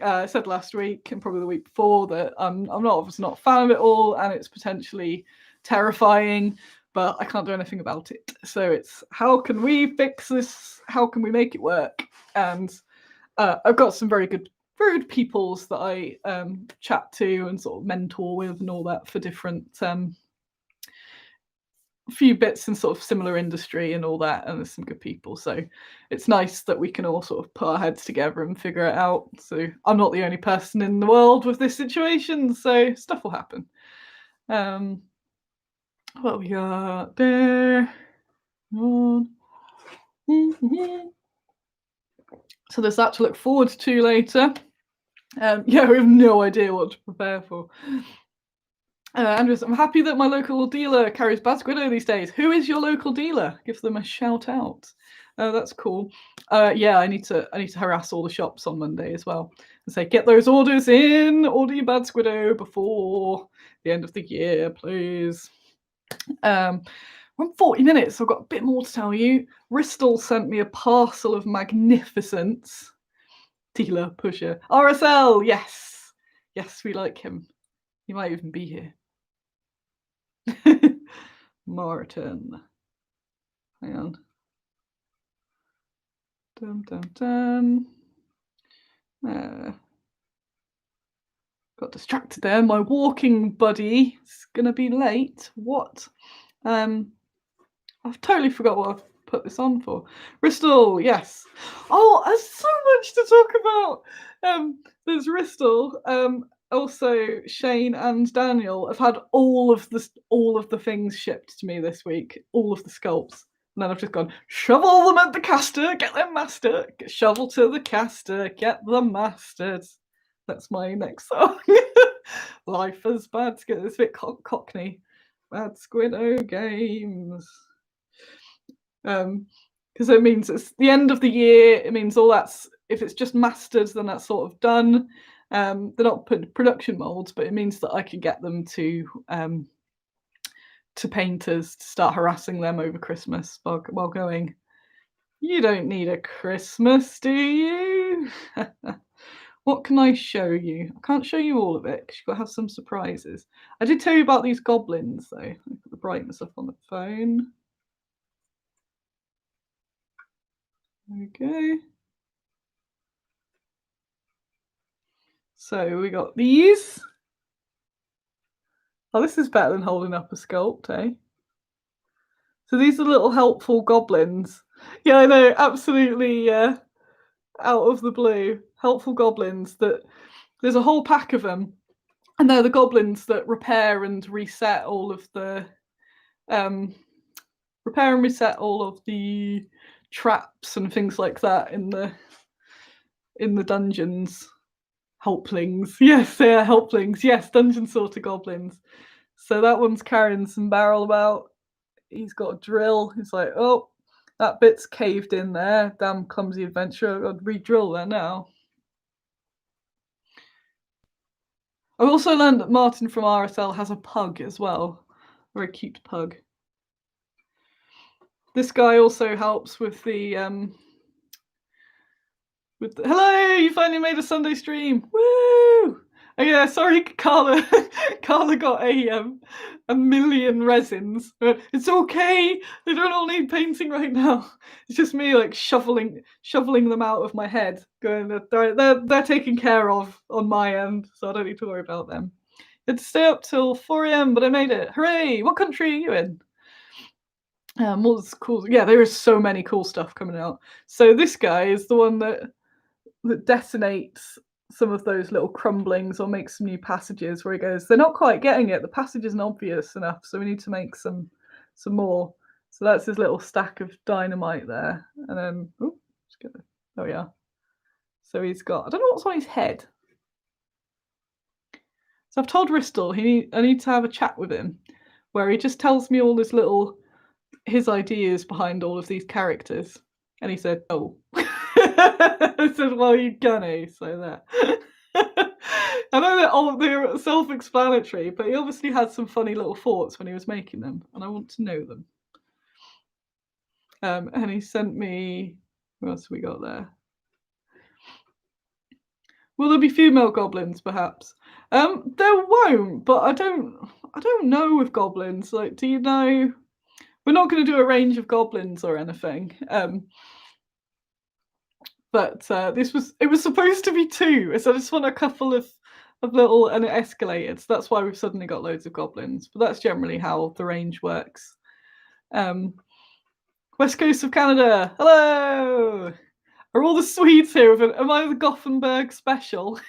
I said last week and probably the week before that I'm obviously not a fan of it all, and it's potentially terrifying, but I can't do anything about it. So it's, how can we fix this? How can we make it work? And I've got some very good peoples that I chat to and sort of mentor with and all that for different few bits in sort of similar industry and all that, and there's some good people. So it's nice that we can all sort of put our heads together and figure it out. So I'm not the only person in the world with this situation, so stuff will happen. What we got there? So there's that to look forward to later. Yeah, we have no idea what to prepare for. Andrews, I'm happy that my local dealer carries Bad Squiddo these days. Who is your local dealer? Give them a shout out. That's cool. Yeah, I need to harass all the shops on Monday as well and say, get those orders in. Order your Bad Squiddo before the end of the year, please. We're on 40 minutes, so I've got a bit more to tell you. Bristol sent me a parcel of magnificence. Dealer pusher. RSL, yes. Yes, we like him. He might even be here. Martin. Hang on. Dum dum dum. Got distracted there. My walking buddy is gonna be late. What? I've totally forgot what I've put this on for. Bristol, yes. Oh, there's so much to talk about. There's Bristol. Also, Shane and Daniel have had all of the things shipped to me this week, all of the sculpts. And then I've just gone, shovel them at the caster, get them mastered. Shovel to the caster, get them mastered. That's my next song. Life is Bad Squiddo. It's a bit cockney. Bad Squiddo games. Because it means it's the end of the year. It means all that's, if it's just mastered, then that's sort of done. They're not production molds, but it means that I can get them to painters to start harassing them over Christmas while going, you don't need a Christmas, do you? What can I show you? I can't show you all of it because you've got to have some surprises. I did tell you about these goblins, though. Let me put the brightness up on the phone. There we go. So we got these. Oh, this is better than holding up a sculpt, eh? So these are little helpful goblins. Yeah, I know, absolutely out of the blue. Helpful goblins that there's a whole pack of them. And they're the goblins that repair and reset all of the traps and things like that in the dungeons. Helplings. Yes, they are helplings. Yes, dungeon sorter goblins. So that one's carrying some barrel about. He's got a drill. He's like, oh, that bit's caved in there. Damn clumsy adventurer. I've got to re-drill there now. I've also learned that Martin from RSL has a pug as well. Very cute pug. This guy also helps with the hello, you finally made a Sunday stream. Woo! Oh yeah, sorry, Carla. Carla got a million resins. It's okay. They don't all need painting right now. It's just me like shoveling them out of my head. Going, they're taken care of on my end, so I don't need to worry about them. I had to stay up till 4 a.m, but I made it. Hooray! What country are you in? What's cool? Yeah, there is so many cool stuff coming out. So this guy is the one that that detonates some of those little crumblings or makes some new passages where he goes, they're not quite getting it. The passage isn't obvious enough, so we need to make some more. So that's his little stack of dynamite there. And then, oh yeah. So he's got, I don't know what's on his head. So I've told Ristol I need to have a chat with him where he just tells me all his ideas behind all of these characters. And he said, no. I said, well, you're gonna say that. I know they're self-explanatory, but he obviously had some funny little thoughts when he was making them, and I want to know them. And he sent me, what else have we got there? Will there be female goblins, perhaps? There won't, but I don't know with goblins. Like, do you know? We're not going to do a range of goblins or anything. But it was supposed to be 2, so I just want a couple of little, and it escalated. So that's why we've suddenly got loads of goblins. But that's generally how the range works. West Coast of Canada, hello! Are all the Swedes here? Am I the Gothenburg special?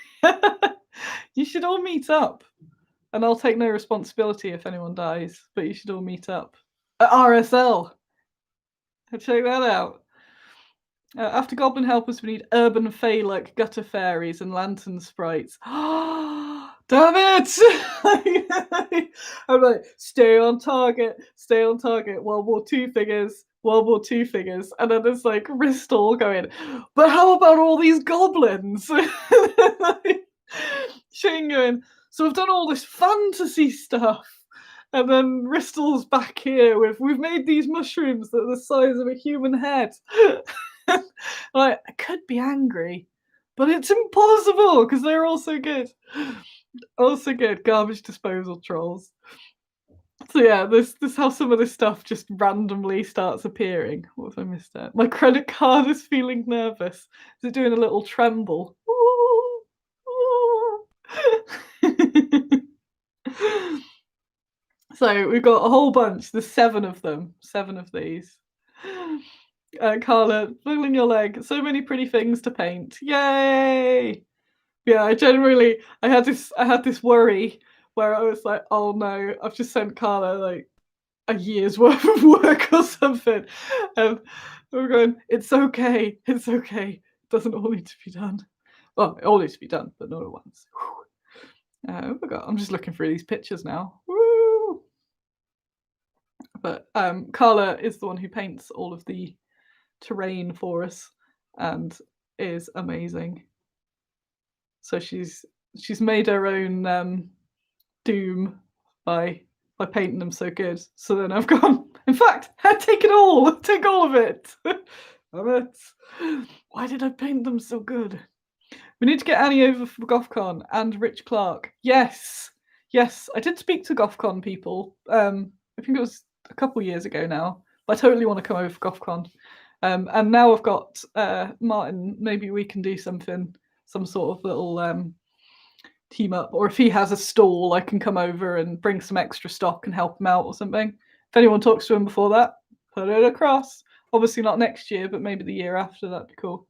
You should all meet up. And I'll take no responsibility if anyone dies, but you should all meet up at RSL. Check that out. After Goblin Helpers, we need urban fae like gutter fairies and lantern sprites. Damn it! I'm like, stay on target. World War II figures. And then there's like Ristol going, but how about all these goblins? Shane going, so we've done all this fantasy stuff. And then Ristol's back here we've made these mushrooms that are the size of a human head. Like, I could be angry, but it's impossible because they're all so good. Also good, garbage disposal trolls. So yeah, this how some of this stuff just randomly starts appearing. What have I missed out? My credit card is feeling nervous. Is it doing a little tremble? Ooh, ooh. So we've got a whole bunch. There's 7 of them. 7 of these. Carla, wiggling your leg. So many pretty things to paint. Yay! Yeah, I had this worry where I was like, oh no, I've just sent Carla like a year's worth of work or something. We're going, it's okay. It doesn't all need to be done. Well, it all needs to be done, but not at once. Oh my god, I'm just looking through these pictures now. Woo! But Carla is the one who paints all of the terrain for us and is amazing. So she's made her own doom by painting them so good. So then I've gone, in fact, take all of it. Why did I paint them so good? We need to get Annie over for GoFcon and Rich Clark. Yes, I did speak to GoFcon people. I think it was a couple years ago now. But I totally want to come over for GoFcon. And now I've got Martin. Maybe we can do something, some sort of little team up. Or if he has a stall, I can come over and bring some extra stock and help him out or something. If anyone talks to him before that, put it across. Obviously not next year, but maybe the year after. That'd be cool.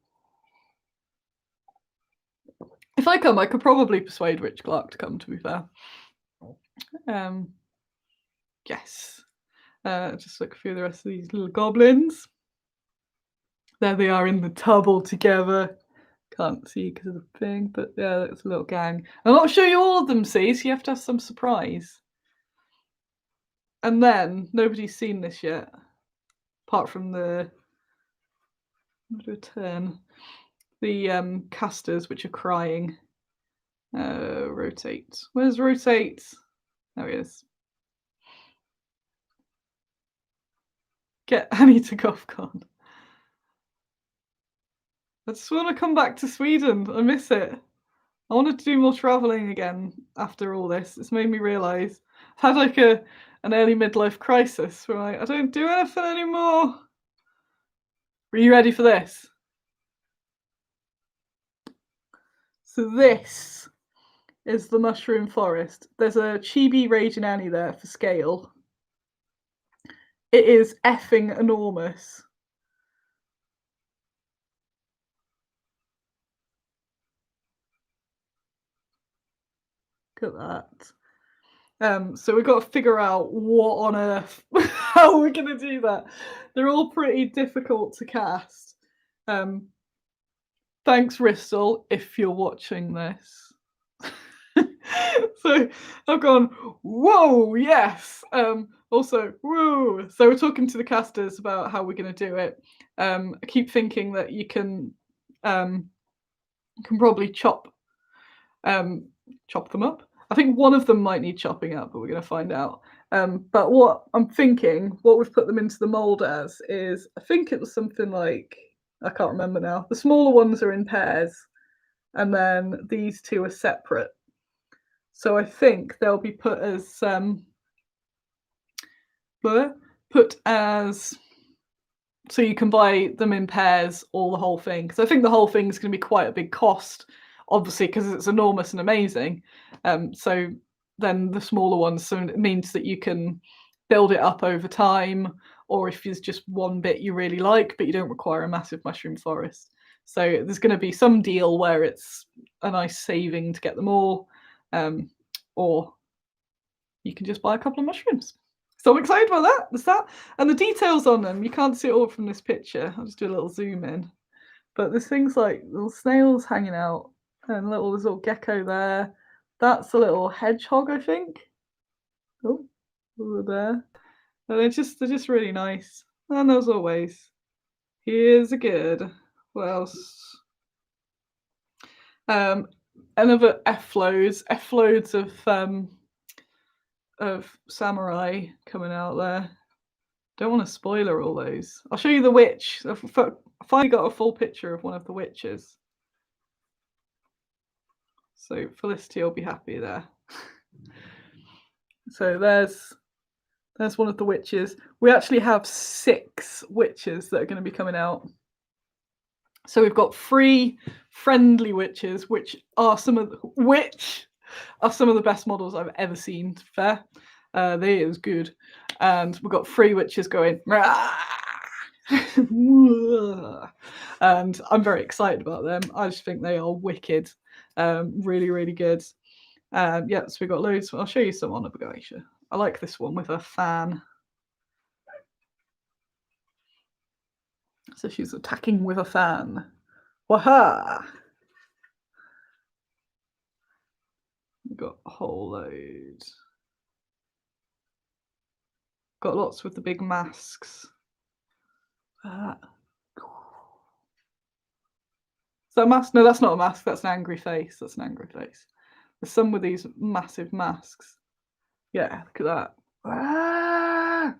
If I come, I could probably persuade Rich Clark to come, to be fair. Yes. Just look through the rest of these little goblins. There they are in the tub all together. Can't see because of the thing, but yeah, that's a little gang. I'm not sure you all of them see, so you have to have some surprise. And then, nobody's seen this yet, apart from the casters, which are crying. Rotate. Where's rotate? There he is. Get Annie to GoFcon. I just want to come back to Sweden. I miss it. I wanted to do more travelling again after all this. It's made me realise I've had like an early midlife crisis where I don't do anything anymore. Are you ready for this? So this is the mushroom forest. There's a chibi Raging Annie there for scale. It is effing enormous. Look at that. So we've got to figure out what on earth, how we're going to do that. They're all pretty difficult to cast. Thanks, Ristol, if you're watching this. So I've gone, whoa, yes. Also, whoa. So we're talking to the casters about how we're going to do it. I keep thinking that you can probably chop them up. I think one of them might need chopping up, but we're going to find out. But what I'm thinking, what we've put them into the mold as is, I think it was something like, I can't remember now. The smaller ones are in pairs, and then these two are separate. So I think they'll be put as so you can buy them in pairs or the whole thing, because I think the whole thing is going to be quite a big cost, obviously, because it's enormous and amazing. So then the smaller ones, so it means that you can build it up over time, or if there's just one bit you really like but you don't require a massive mushroom forest. So there's going to be some deal where it's a nice saving to get them all, or you can just buy a couple of mushrooms. So I'm excited about that. There's that. And the details on them, you can't see it all from this picture. I'll just do a little zoom in. But there's things like little snails hanging out, and there's a little gecko there. That's a little hedgehog, I think. Oh, over there. And they're just really nice. And as always, here's a good. What else? Another F-loads of samurai coming out there. Don't want to spoiler all those. I'll show you the witch. I finally got a full picture of one of the witches. So Felicity will be happy there. So there's one of the witches. We actually have 6 witches that are going to be coming out. So we've got 3 friendly witches, which are some of the best models I've ever seen. Fair, they is good, and we've got 3 witches going, and I'm very excited about them. I just think they are wicked, really, really good. Yeah, so we've got loads. I'll show you some on Abigail. I like this one with a fan. So she's attacking with a fan. Waha! We've got a whole load. Got lots with the big masks. Is that a mask? No, that's not a mask. That's an angry face. There's some with these massive masks. Yeah, look at that. Ah!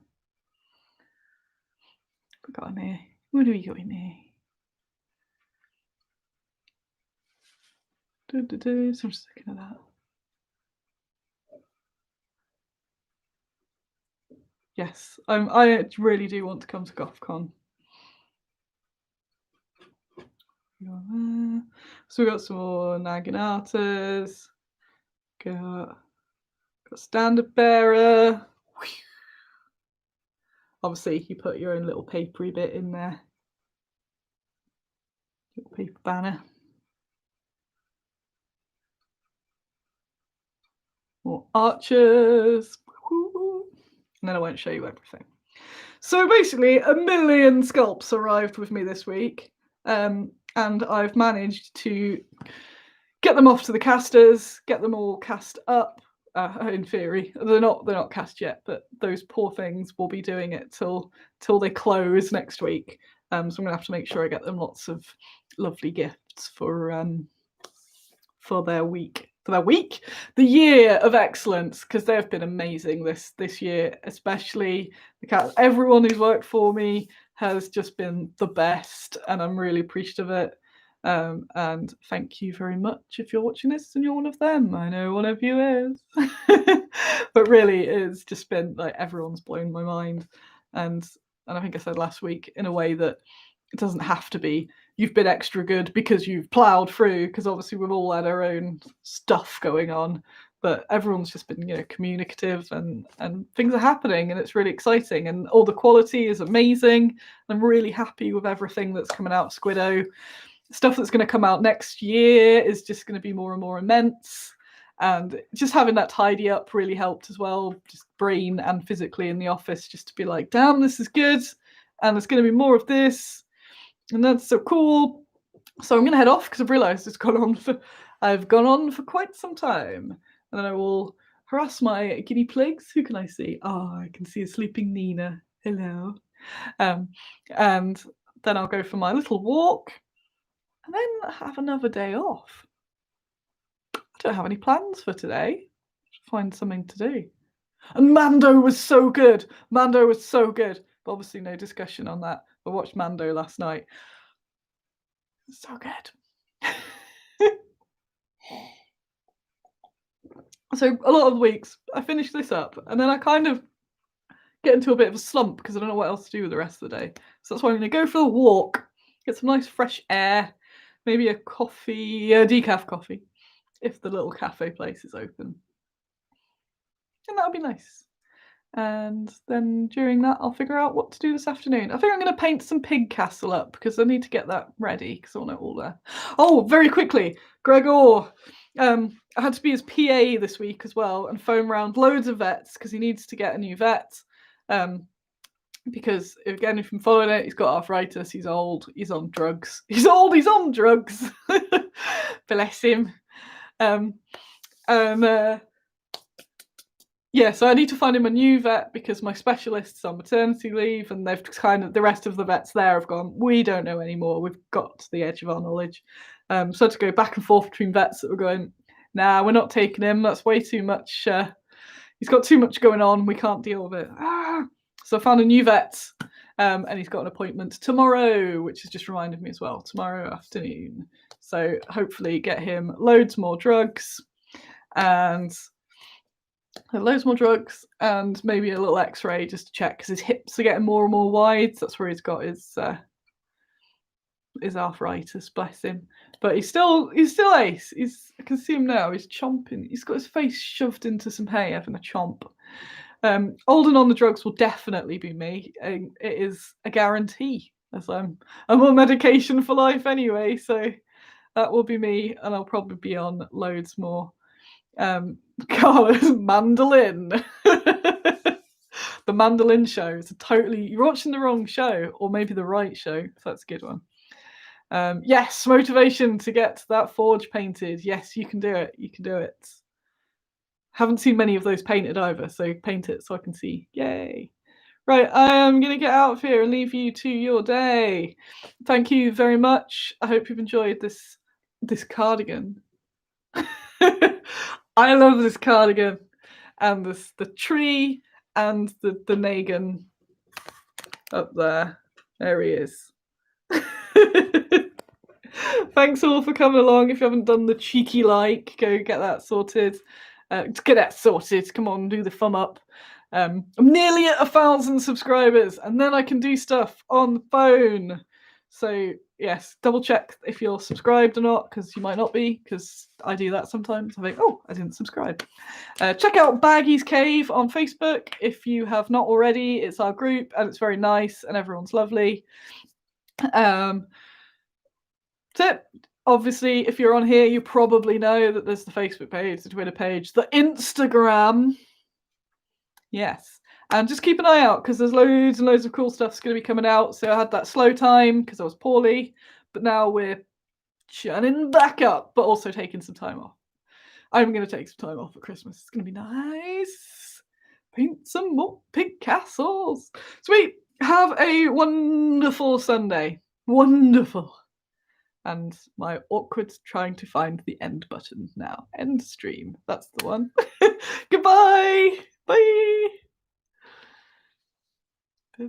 What got in here? What do we got in here? So I'm just looking at that. Yes, I really do want to come to GoFcon. So we got some more Naginatas. Got standard bearer. Obviously, you put your own little papery bit in there. Little paper banner. More archers. And then I won't show you everything. So basically, 1 million sculpts arrived with me this week. And I've managed to get them off to the casters, get them all cast up. In theory, they're not cast yet, but those poor things will be doing it till they close next week. So I'm gonna have to make sure I get them lots of lovely gifts for their week. The year of excellence, because they have been amazing this year, especially the cats. Everyone who's worked for me has just been the best, and I'm really appreciative of it. And thank you very much if you're watching this and you're one of them. I know one of you is. But really, it's just been like everyone's blown my mind. And I think I said last week, in a way that it doesn't have to be you've been extra good because you've ploughed through, because obviously we've all had our own stuff going on, but everyone's just been communicative, and things are happening, and it's really exciting, and all the quality is amazing. I'm really happy with everything that's coming out of Squiddo. Stuff that's going to come out next year is just going to be more and more immense, And just having that tidy up really helped as well, just brain and physically in the office, just to be like, damn, this is good. And there's going to be more of this. And that's so cool. So I'm going to head off because I've realised I've gone on for quite some time. And then I will harass my guinea pigs. Who can I see? Oh, I can see a sleeping Nina. Hello. And then I'll go for my little walk and then have another day off. I don't have any plans for today. Find something to do. And Mando was so good. Mando was so good. But obviously no discussion on that. I watched Mando last night. So good. So a lot of weeks I finish this up and then I kind of get into a bit of a slump because I don't know what else to do with the rest of the day. So that's why I'm going to go for a walk, get some nice fresh air, maybe a coffee, a decaf coffee, if the little cafe place is open. And that'll be nice. And then during that, I'll figure out what to do this afternoon. I think I'm going to paint some pig castle up because I need to get that ready because I want it all there. Oh, very quickly, Gregor. I had to be his PA this week as well and phone round loads of vets because he needs to get a new vet. Because again, if you're following it, he's got arthritis, he's old, he's on drugs. He's old, he's on drugs. Bless him. Yeah, so I need to find him a new vet because my specialist's on maternity leave and they've kind of, the rest of the vets there have gone, we don't know anymore, we've got to the edge of our knowledge. So I had to go back and forth between vets that were going, nah, we're not taking him, that's way too much, he's got too much going on, we can't deal with it. So I found a new vet and he's got an appointment tomorrow, which has just reminded me as well, tomorrow afternoon. So hopefully get him loads more drugs and maybe a little x-ray just to check because his hips are getting more and more wide. So that's where he's got his arthritis, bless him. But he's still ace. I can see him now, he's chomping. He's got his face shoved into some hay having a chomp. Old and on the drugs will definitely be me. It is a guarantee as I'm on medication for life anyway, so that will be me and I'll probably be on loads more. Carla's mandolin. The mandolin show is you're watching the wrong show or maybe the right show, so that's a good one. Yes, motivation to get that forge painted. Yes, you can do it. You can do it. Haven't seen many of those painted either, so paint it so I can see. Yay. Right, I am going to get out of here and leave you to your day. Thank you very much. I hope you've enjoyed this cardigan. I love this cardigan and the tree and the Negan up there. There he is. Thanks all for coming along. If you haven't done the cheeky like, go get that sorted. Come on, do the thumb up. I'm nearly at 1,000 subscribers and then I can do stuff on the phone. So yes, double check if you're subscribed or not, because you might not be, because I do that sometimes. I think, oh, I didn't subscribe. Check out Baggy's Cave on Facebook if you have not already. It's our group and it's very nice and everyone's lovely. That's it. Obviously, if you're on here, you probably know that there's the Facebook page, the Twitter page, the Instagram. Yes. And just keep an eye out because there's loads and loads of cool stuff's going to be coming out. So I had that slow time because I was poorly, but now we're churning back up, but also taking some time off. I'm going to take some time off for Christmas. It's going to be nice. Paint some more pig castles. Sweet. Have a wonderful Sunday. Wonderful. And my awkward trying to find the end button now. End stream. That's the one. Goodbye. Bye.